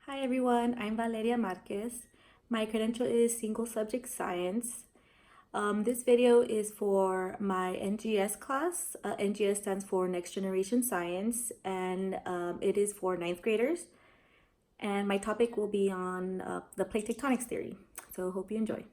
Hi everyone, I'm Valeria Marquez. My credential is Single Subject Science. This video is for my NGS class. NGS stands for Next Generation Science, and it is for ninth graders. And my topic will be on the plate tectonics theory. So hope you enjoy.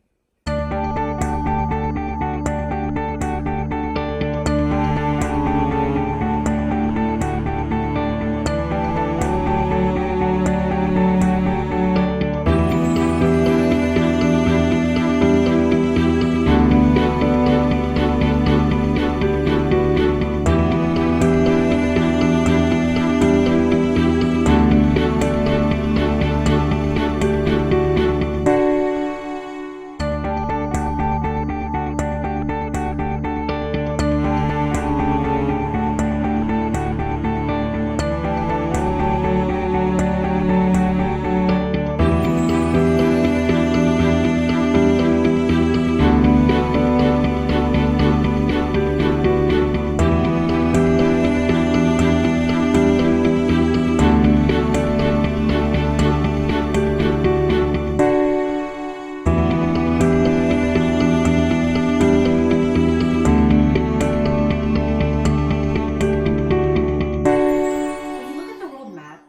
When you look at the world map,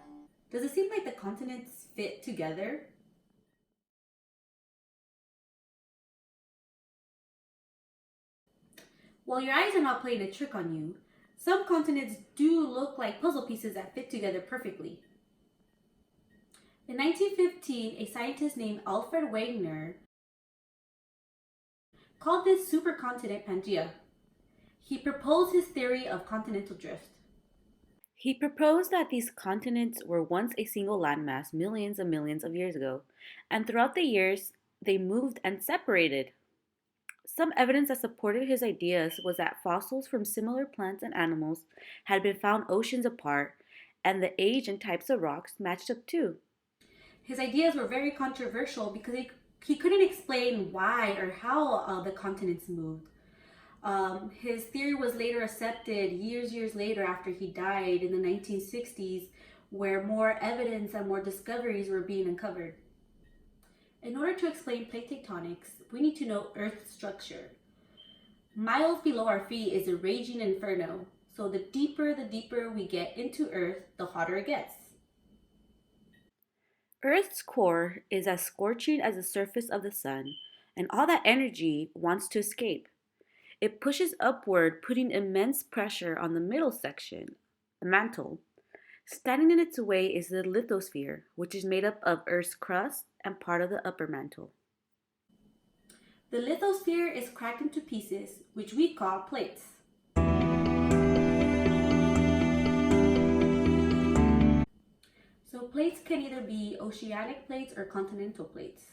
does it seem like the continents fit together? While your eyes are not playing a trick on you, some continents do look like puzzle pieces that fit together perfectly. In 1915, a scientist named Alfred Wegener called this supercontinent Pangaea. He proposed his theory of continental drift. He proposed that these continents were once a single landmass millions and millions of years ago, and throughout the years, they moved and separated. Some evidence that supported his ideas was that fossils from similar plants and animals had been found oceans apart, and the age and types of rocks matched up too. His ideas were very controversial because he couldn't explain why or how the continents moved. His theory was later accepted years later after he died in the 1960s, where more evidence and more discoveries were being uncovered. In order to explain plate tectonics, we need to know Earth's structure. Miles below our feet is a raging inferno, so the deeper we get into Earth, the hotter it gets. Earth's core is as scorching as the surface of the sun, and all that energy wants to escape. It pushes upward, putting immense pressure on the middle section, the mantle. Standing in its way is the lithosphere, which is made up of Earth's crust and part of the upper mantle. The lithosphere is cracked into pieces, which we call plates. So plates can either be oceanic plates or continental plates.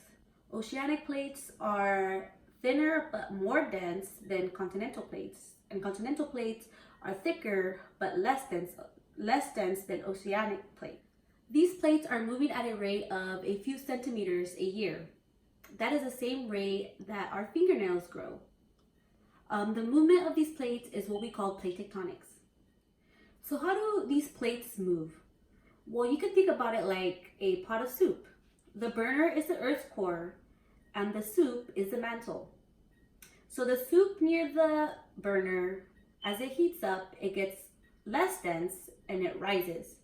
Oceanic plates are thinner but more dense than continental plates, and continental plates are thicker but less dense than oceanic plates. These plates are moving at a rate of a few centimeters a year. That is the same rate that our fingernails grow. The movement of these plates is what we call plate tectonics. So how do these plates move? Well, you can think about it like a pot of soup. The burner is the Earth's core, and the soup is the mantle. So the soup near the burner, as it heats up, it gets less dense and it rises.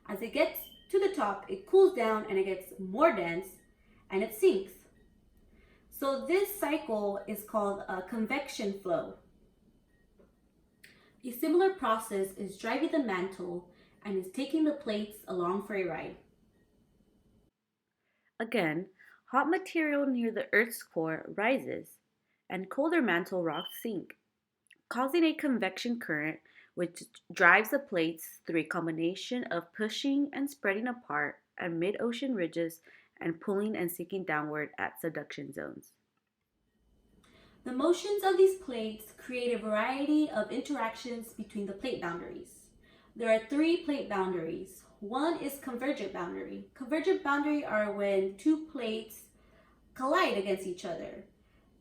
As it gets to the top, it cools down and it gets more dense and it sinks. So this cycle is called a convection flow. A similar process is driving the mantle and is taking the plates along for a ride. Again, hot material near the Earth's core rises, and colder mantle rocks sink, causing a convection current which drives the plates through a combination of pushing and spreading apart at mid-ocean ridges and pulling and sinking downward at subduction zones. The motions of these plates create a variety of interactions between the plate boundaries. There are three plate boundaries. One is convergent boundary. Convergent boundary are when two plates collide against each other,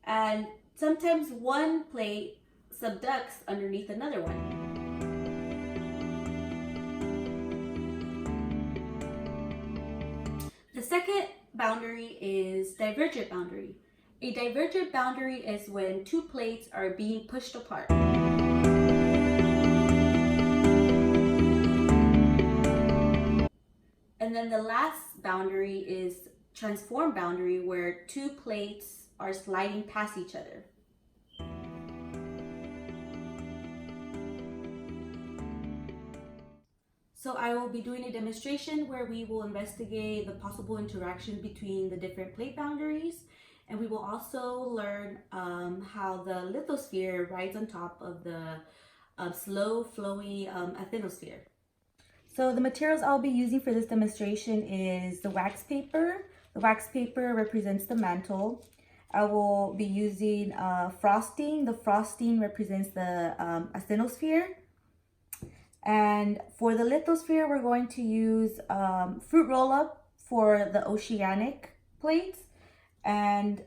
and sometimes one plate subducts underneath another one. The second boundary is divergent boundary. A divergent boundary is when two plates are being pushed apart. And then the last boundary is transform boundary, where two plates are sliding past each other. So I will be doing a demonstration where we will investigate the possible interaction between the different plate boundaries, and we will also learn how the lithosphere rides on top of the slow flowing asthenosphere. So the materials I'll be using for this demonstration is the wax paper. The wax paper represents the mantle. I will be using frosting. The frosting represents the asthenosphere. And for the lithosphere, we're going to use fruit roll-up for the oceanic plates and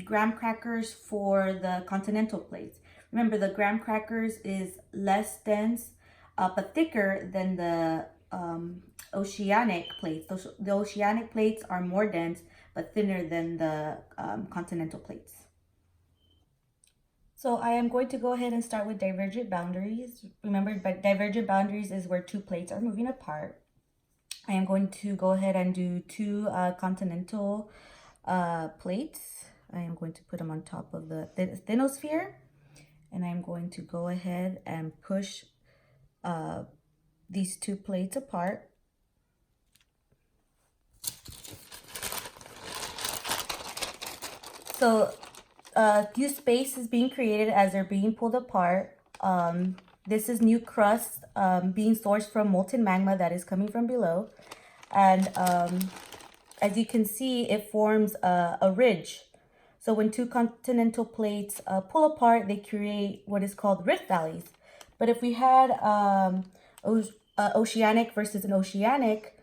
graham crackers for the continental plates. Remember, the graham crackers is less dense but thicker than the oceanic plates. The oceanic plates are more dense but thinner than the continental plates. So I am going to go ahead and start with divergent boundaries. Remember, divergent boundaries is where two plates are moving apart. I am going to go ahead and do two continental plates. I am going to put them on top of the asthenosphere, and I'm going to go ahead and push these two plates apart. So new space is being created as they're being pulled apart. This is new crust being sourced from molten magma that is coming from below. And as you can see, it forms a ridge. So when two continental plates pull apart, they create what is called rift valleys. But if we had oceanic versus an oceanic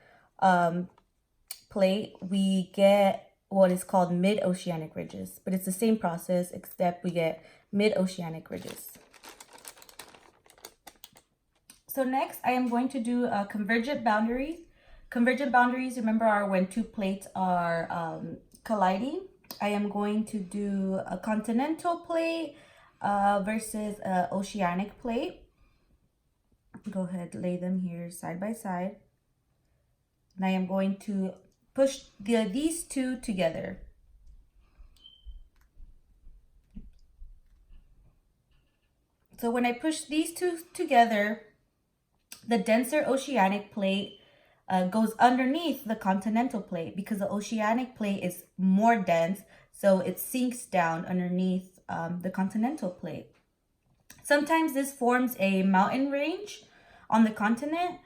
plate, we get what is called mid-oceanic ridges, but it's the same process except we get mid-oceanic ridges. So next I am going to do convergent boundaries. Convergent boundaries, remember, are when two plates are colliding. I am going to do a continental plate versus an oceanic plate. Go ahead, lay them here side by side. And I am going to push these two together. So when I push these two together, the denser oceanic plate goes underneath the continental plate because the oceanic plate is more dense, so it sinks down underneath the continental plate. Sometimes this forms a mountain range on the continent.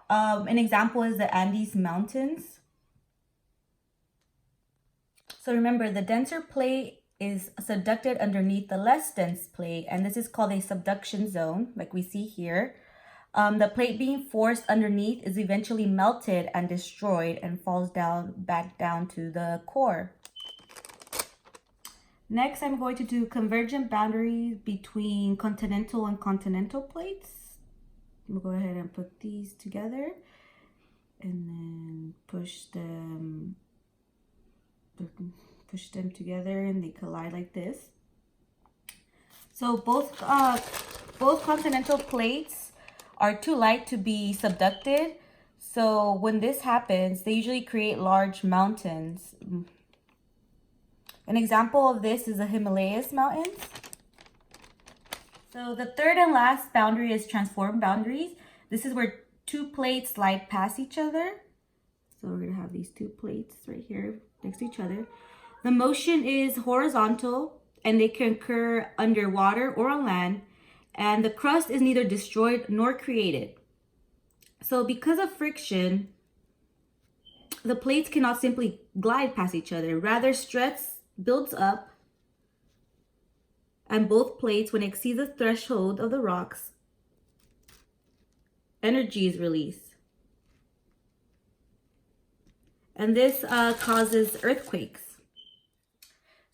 An example is the Andes Mountains. So remember, the denser plate is subducted underneath the less dense plate, and this is called a subduction zone, like we see here. The plate being forced underneath is eventually melted and destroyed and falls back down to the core. Next, I'm going to do convergent boundaries between continental and continental plates. We'll go ahead and put these together and then push them together, and they collide like this. So both continental plates are too light to be subducted. So when this happens, they usually create large mountains. An example of this is the Himalayas Mountains. So the third and last boundary is transform boundaries. This is where two plates slide past each other. So we're gonna have these two plates right here next to each other. The motion is horizontal and they can occur underwater or on land, and the crust is neither destroyed nor created. So because of friction, the plates cannot simply glide past each other. Rather, stress builds up, and both plates, when it exceeds the threshold of the rocks, energy is released. And this causes earthquakes.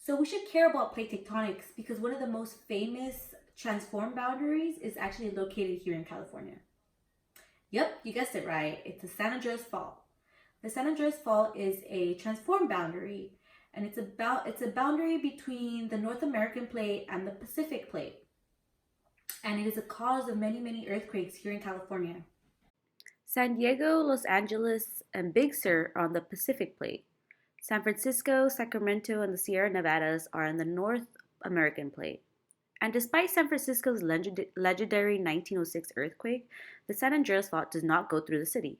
So we should care about plate tectonics because one of the most famous transform boundaries is actually located here in California. Yep, you guessed it right. It's the San Andreas Fault. The San Andreas Fault is a transform boundary, and it's a boundary between the North American plate and the Pacific plate, and it is a cause of many earthquakes here in California. San Diego, Los Angeles, and Big Sur are on the Pacific plate. San Francisco, Sacramento, and the Sierra Nevadas are on the North American plate. And despite San Francisco's legendary 1906 earthquake, the San Andreas Fault does not go through the city.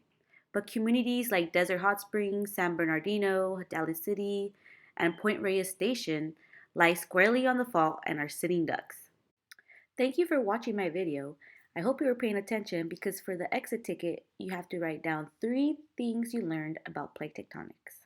But communities like Desert Hot Springs, San Bernardino, Daly City, and Point Reyes Station lie squarely on the fault and are sitting ducks. Thank you for watching my video. I hope you were paying attention because for the exit ticket, you have to write down 3 things you learned about plate tectonics.